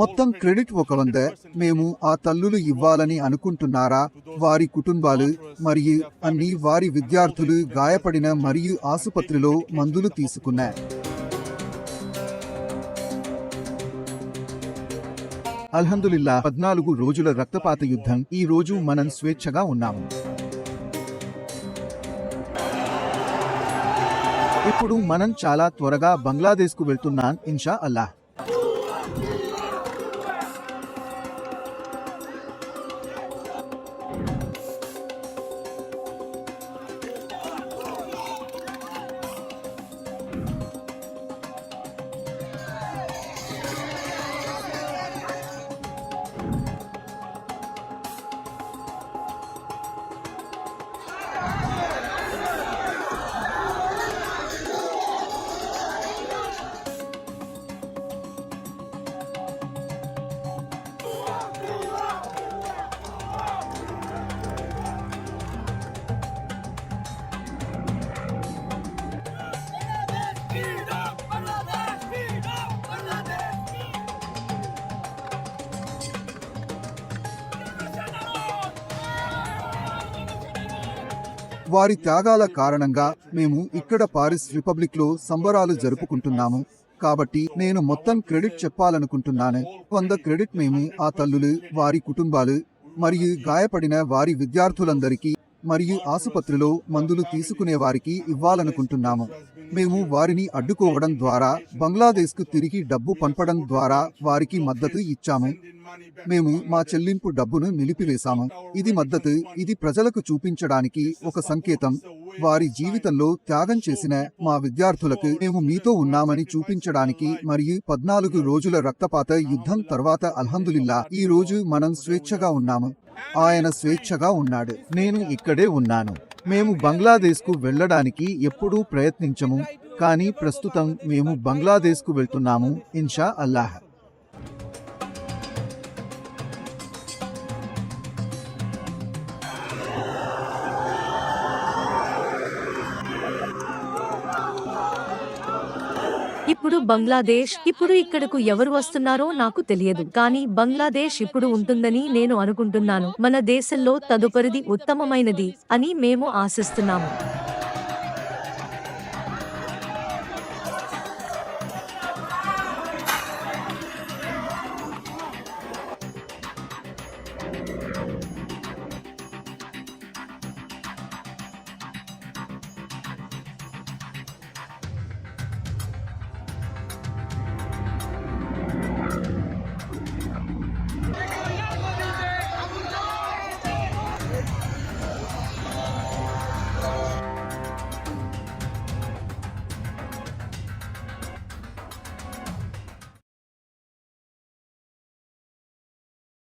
మొత్తం క్రెడిట్ 100 మేము ఆ తల్లులు ఇవ్వాలని అనుకుంటున్నారా? వారి కుటుంబాలు మరియు అన్ని వారి విద్యార్థులు గాయపడిన మరియు ఆసుపత్రిలో మందులు తీసుకున్న అల్హమ్దులిల్లా 14 రోజుల రక్తపాత యుద్ధం. ఈ రోజు మనం స్వేచ్ఛగా ఉన్నాము. ఇప్పుడు మనం చాలా త్వరగా బంగ్లాదేశ్కు వెళ్తున్నాం ఇన్షా అల్లాహ్. వారి త్యాగాల కారణంగా మేము ఇక్కడ పారిస్ రిపబ్లిక్లో సంబరాలు జరుపుకుంటున్నాము. కాబట్టి నేను మొత్తం క్రెడిట్ చెప్పాలనుకుంటున్నాను. 100 క్రెడిట్ మేము ఆ తల్లులు, వారి కుటుంబాలు మరియు గాయపడిన వారి విద్యార్థులందరికీ మరియు ఆసుపత్రిలో మందులు తీసుకునే వారికి ఇవ్వాలనుకుంటున్నాము. మేము వారిని అడ్డుకోవడం ద్వారా, బంగ్లాదేశ్కు తిరిగి డబ్బు పంపడం ద్వారా వారికి మద్దతు ఇచ్చాము. మేము మా చెల్లింపు డబ్బును నిలిపివేశాము. ఇది మద్దతు. ఇది ప్రజలకు చూపించడానికి ఒక సంకేతం. వారి జీవితంలో త్యాగం చేసిన మా విద్యార్థులకు మేము మీతో ఉన్నామని చూపించడానికి మరియు 14 రోజుల రక్తపాత యుద్ధం తర్వాత అల్హమ్దులిల్లా ఈ రోజు మనం స్వేచ్ఛగా ఉన్నాము. ఆయన స్వేచ్ఛగా ఉన్నాడు. నేను ఇక్కడే ఉన్నాను. మేము బంగ్లాదేశ్కు వెళ్లడానికి ఎప్పుడూ ప్రయత్నించము, కానీ ప్రస్తుతం మేము బంగ్లాదేశ్కు వెళ్తున్నాము ఇన్షా అల్లాహ్. ఇప్పుడు బంగ్లాదేశ్, ఇప్పుడు ఇక్కడకు ఎవరు వస్తున్నారో నాకు తెలియదు, కానీ బంగ్లాదేశ్ ఇప్పుడు ఉంటుందని నేను అనుకుంటున్నాను. మన దేశంలో తదుపరిది ఉత్తమమైనది అని మేము ఆశిస్తున్నాము.